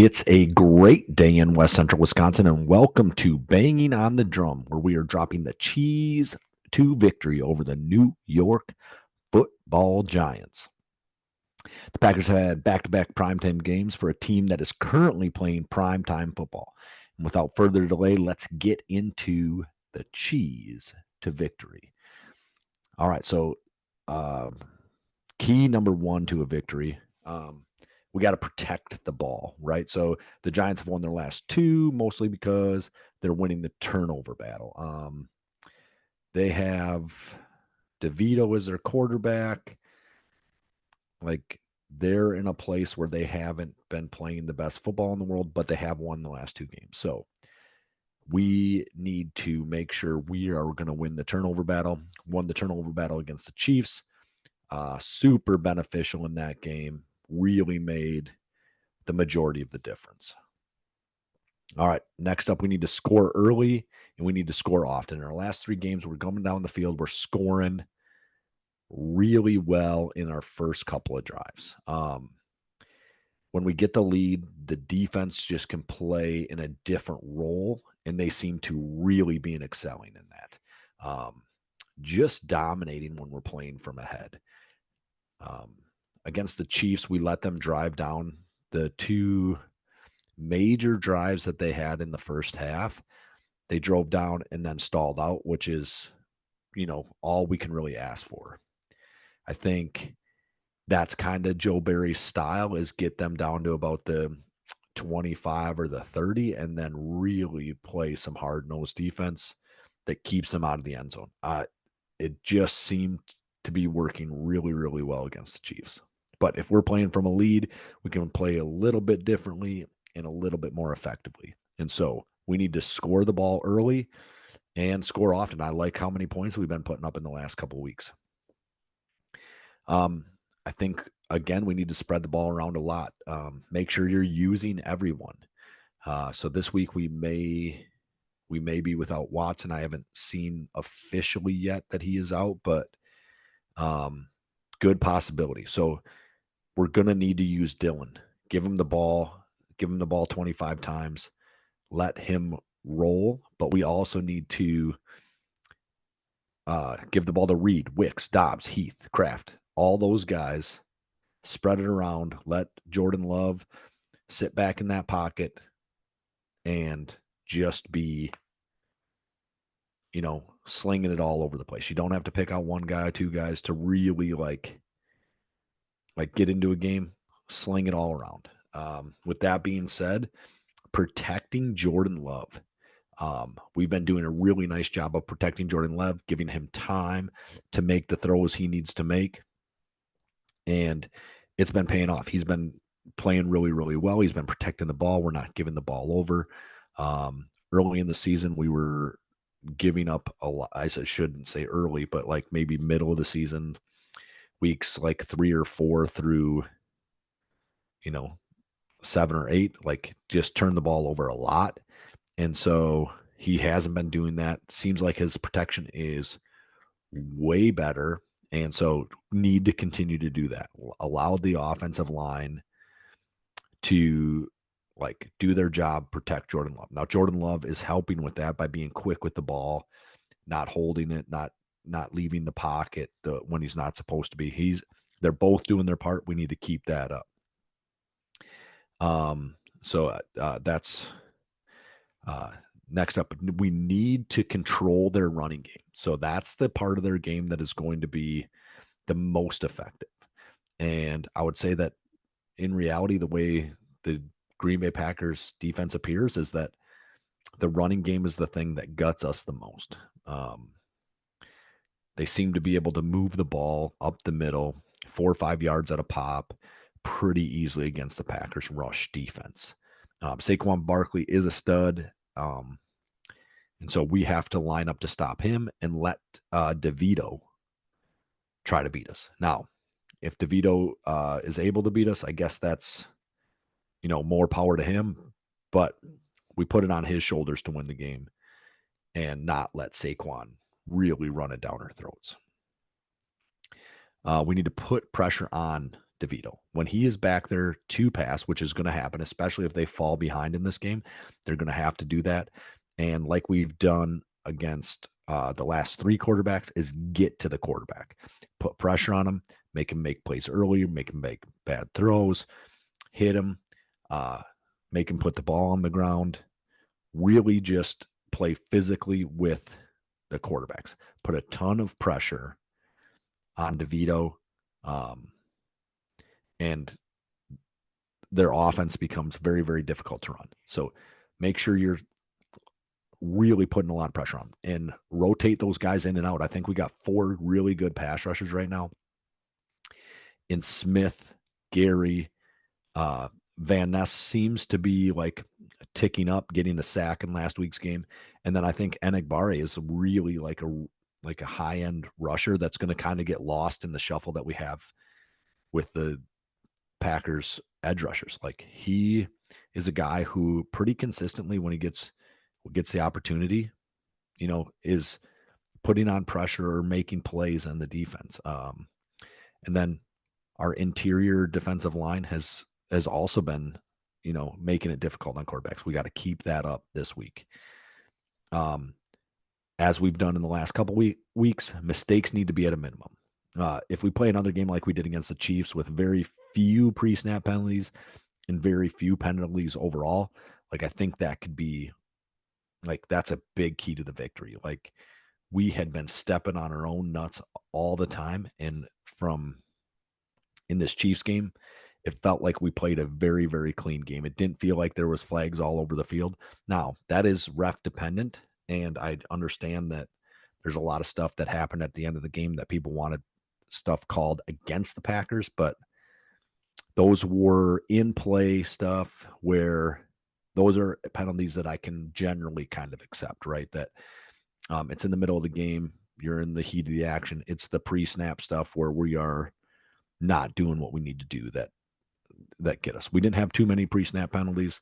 It's a great day in West Central Wisconsin, and welcome to Banging on the Drum, where we are dropping the cheese to victory over the New York Football Giants. The Packers had back-to-back primetime games for a team that is currently playing primetime football. And without further delay, let's get into the cheese to victory. All right, so uh, key number one to a victory. We got to protect the ball, right? So the Giants have won their last two, mostly because they're winning the turnover battle. They have DeVito as their quarterback. Like they're in a place where they haven't been playing the best football in the world, but they have won the last two games. So we need to make sure we are going to win the turnover battle. Won the turnover battle against the Chiefs. Super beneficial in that game. Really made the majority of the difference. All right, next up, we need to score early and we need to score often. In our last three games, we're coming down the field, we're scoring really well in our first couple of drives. When we get the lead, the defense just can play in a different role, and they seem to really be excelling in that. Just dominating when we're playing from ahead. Um, Against the Chiefs, we let them drive down the two major drives that they had in the first half. They drove down and then stalled out, which is, all we can really ask for. I think that's kind of Joe Barry's style is get them down to about the 25 or the 30 and then really play some hard-nosed defense that keeps them out of the end zone. It just seemed to be working really, really well against the Chiefs. But if we're playing from a lead, we can play a little bit differently and a little bit more effectively. And so we need to score the ball early and score often. I like how many points we've been putting up in the last couple of weeks. I think, again, we need to spread the ball around a lot. Make sure you're using everyone. So this week we may be without Watson. I haven't seen officially yet that he is out, but good possibility. So we're going to need to use Dylan. Give him the ball 25 times. Let him roll, but we also need to give the ball to Reed, Wicks, Dobbs, Heath, Kraft, all those guys. Spread it around. Let Jordan Love sit back in that pocket and just be, slinging it all over the place. You don't have to pick out one guy, two guys to really like get into a game. Sling it all around. With that being said, protecting Jordan Love. We've been doing a really nice job of protecting Jordan Love, giving him time to make the throws he needs to make. And it's been paying off. He's been playing really, really well. He's been protecting the ball. We're not giving the ball over. Early in the season, we were giving up a lot. I shouldn't say early, but like maybe middle of the season, weeks like 3 or 4 through, 7 or 8, like just turn the ball over a lot. And so he hasn't been doing that. Seems like his protection is way better. And so need to continue to do that. Allow the offensive line to do their job, protect Jordan Love. Now Jordan Love is helping with that by being quick with the ball, not holding it, not leaving the pocket when he's not supposed to be. They're both doing their part. We need to keep that up. So that's next up. We need to control their running game. So that's the part of their game that is going to be the most effective. And I would say that in reality, the way the Green Bay Packers defense appears is that the running game is the thing that guts us the most. They seem to be able to move the ball up the middle, 4 or 5 yards at a pop, pretty easily against the Packers rush defense. Saquon Barkley is a stud. And so we have to line up to stop him and let DeVito try to beat us. Now, if DeVito is able to beat us, I guess that's, more power to him. But we put it on his shoulders to win the game and not let Saquon really run it down our throats. We need to put pressure on DeVito. When he is back there to pass, which is going to happen, especially if they fall behind in this game, they're going to have to do that. And like we've done against the last 3 quarterbacks, is get to the quarterback, put pressure on him, make him make plays earlier, make him make bad throws, hit him, make him put the ball on the ground. Really just play physically with the quarterbacks. Put a ton of pressure on DeVito, and their offense becomes very, very difficult to run. So make sure you're really putting a lot of pressure on and rotate those guys in and out. I think we got 4 really good pass rushers right now in Smith, Gary, Van Ness seems to be like ticking up, getting a sack in last week's game. And then I think Enagbare is really like a high-end rusher that's going to kind of get lost in the shuffle that we have with the Packers edge rushers. Like, he is a guy who pretty consistently, when he gets the opportunity, is putting on pressure or making plays on the defense. And then our interior defensive line has also been, making it difficult on quarterbacks. We got to keep that up this week. As we've done in the last couple weeks, mistakes need to be at a minimum. If we play another game like we did against the Chiefs with very few pre-snap penalties and very few penalties overall, like, I think that could be, like, that's a big key to the victory. Like, we had been stepping on our own nuts all the time, and in this Chiefs game, it felt like we played a very, very clean game. It didn't feel like there was flags all over the field. Now, that is ref dependent, and I understand that there's a lot of stuff that happened at the end of the game that people wanted stuff called against the Packers, but those were in play stuff where those are penalties that I can generally kind of accept, right? That it's in the middle of the game. You're in the heat of the action. It's the pre-snap stuff where we are not doing what we need to do that get us. We didn't have too many pre-snap penalties,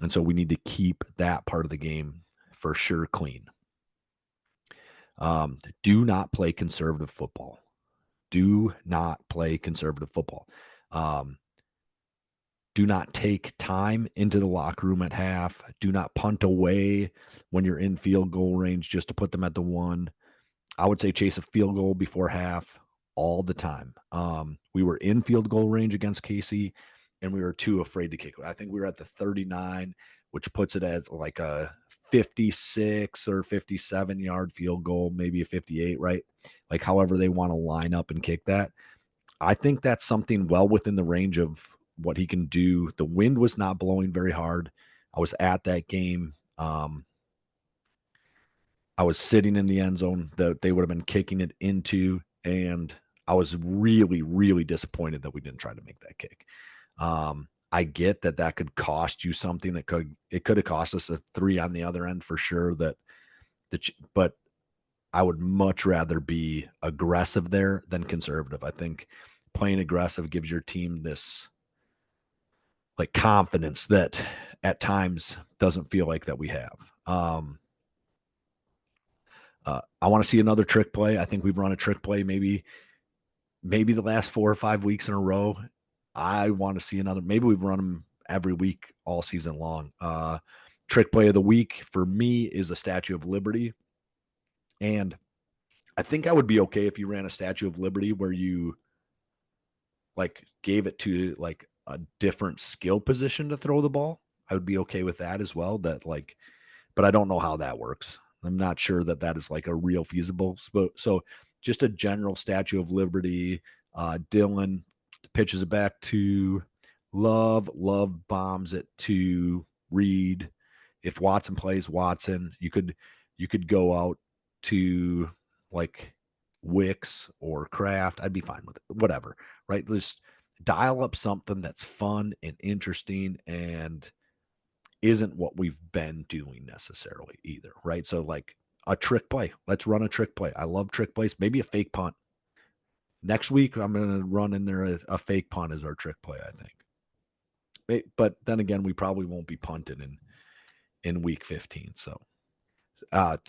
and so we need to keep that part of the game for sure clean. Do not play conservative football. Do not play conservative football. Do not take time into the locker room at half. Do not punt away when you're in field goal range just to put them at the 1. I would say chase a field goal before half all the time. We were in field goal range against KC, and we were too afraid to kick. I think we were at the 39, which puts it as like a 56 or 57-yard field goal, maybe a 58, right? Like, however they want to line up and kick that. I think that's something well within the range of what he can do. The wind was not blowing very hard. I was at that game. I was sitting in the end zone that they would have been kicking it into, and I was really, really disappointed that we didn't try to make that kick. I get that could cost you something. It could have cost us a 3 on the other end for sure. But I would much rather be aggressive there than conservative. I think playing aggressive gives your team this like confidence that at times doesn't feel like that we have. I want to see another trick play. I think we've run a trick play maybe the last 4 or 5 weeks in a row. I want to see another. Maybe we've run them every week all season long. Trick play of the week for me is a Statue of Liberty. And I think I would be okay if you ran a Statue of Liberty where you like gave it to like a different skill position to throw the ball. I would be okay with that as well. But I don't know how that works. I'm not sure that is like a real feasible. So just a general Statue of Liberty. Dylan pitches it back to Love. Love bombs it to Reed. If Watson plays Watson, you could go out to like Wicks or Kraft. I'd be fine with it. Whatever, right? Just dial up something that's fun and interesting and isn't what we've been doing necessarily either, right? So like a trick play. Let's run a trick play. I love trick plays. Maybe a fake punt. Next week, I'm going to run in there a fake punt as our trick play, I think. But then again, we probably won't be punting in week 15. So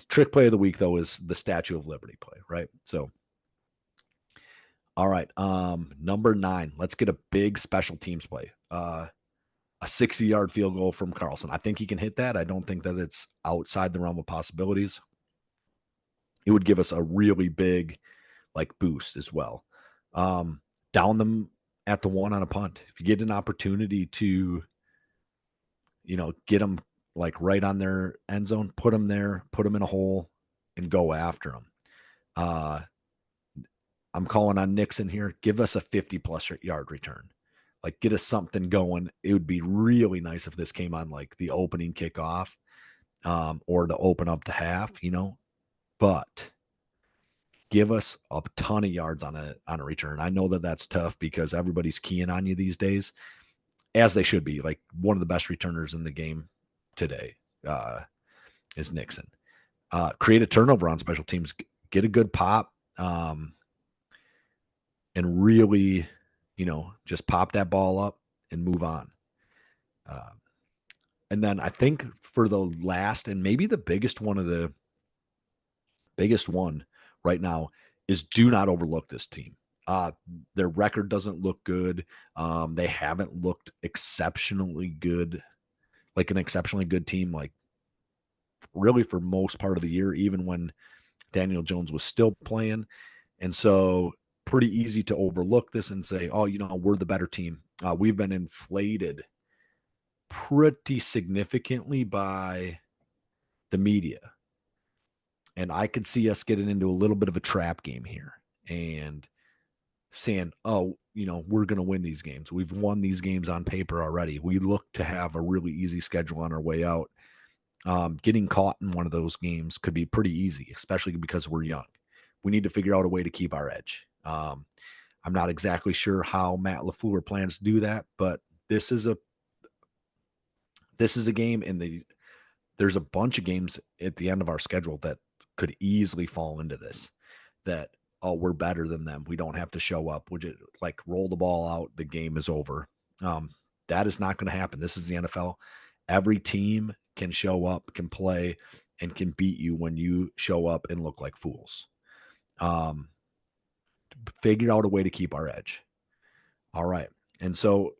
trick play of the week, though, is the Statue of Liberty play, right? So All right. Number 9. Let's get a big special teams play. A 60-yard field goal from Carlson. I think he can hit that. I don't think that it's outside the realm of possibilities. It would give us a really big boost as well. Down them at the 1 on a punt. If you get an opportunity to, get them right on their end zone, put them there, put them in a hole, and go after them. I'm calling on Nixon here. Give us a 50-plus yard return. Get us something going. It would be really nice if this came on the opening kickoff, or to open up the half, but give us a ton of yards on a return. I know that that's tough because everybody's keying on you these days, as they should be. One of the best returners in the game today is Nixon. Create a turnover on special teams. Get a good pop, and really, just pop that ball up and move on. And then I think for the last and maybe the biggest one right now is do not overlook this team. Their record doesn't look good. They haven't looked exceptionally good, like an exceptionally good team, really for most part of the year, even when Daniel Jones was still playing. And so pretty easy to overlook this and say, oh, we're the better team. We've been inflated pretty significantly by the media. And I could see us getting into a little bit of a trap game here and saying, oh, we're going to win these games. We've won these games on paper already. We look to have a really easy schedule on our way out. Getting caught in one of those games could be pretty easy, especially because we're young. We need to figure out a way to keep our edge. I'm not exactly sure how Matt LaFleur plans to do that, but this is a game, and there's a bunch of games at the end of our schedule that could easily fall into this, that, oh, we're better than them. We don't have to show up. We just roll the ball out. The game is over. That is not going to happen. This is the NFL. Every team can show up, can play, and can beat you when you show up and look like fools. Figure out a way to keep our edge. All right. And so,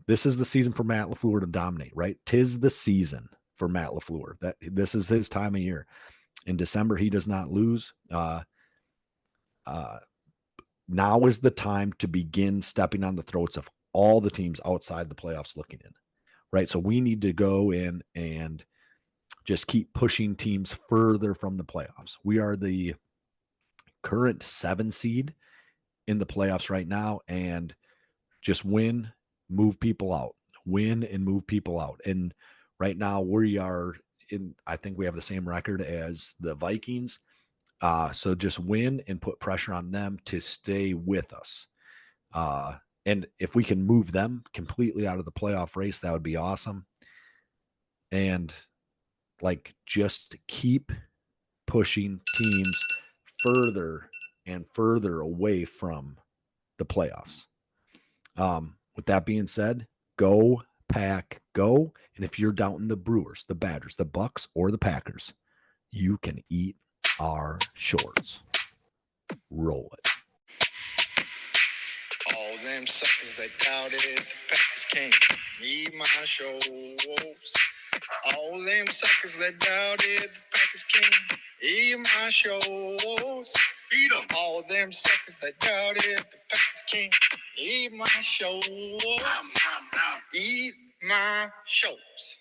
this is the season for Matt LaFleur to dominate, right? 'Tis the season for Matt LaFleur. That this is his time of year. In December, he does not lose. Now is the time to begin stepping on the throats of all the teams outside the playoffs looking in, right? So we need to go in and just keep pushing teams further from the playoffs. We are the current 7 seed in the playoffs right now, and just win, move people out, win and move people out. And right now we are I think we have the same record as the Vikings. So just win and put pressure on them to stay with us. And if we can move them completely out of the playoff race, that would be awesome. And just keep pushing teams further and further away from the playoffs. With that being said, go Pack, go. And if you're doubting the Brewers, the Badgers, the Bucks, or the Packers, you can eat our shorts. Roll it. All them suckers that doubted the Packers can't eat my shorts. All them suckers that doubted the Packers can't eat my shorts. Beat them. All them suckers that doubted the Packers can't eat my shorts. Eat my shorts.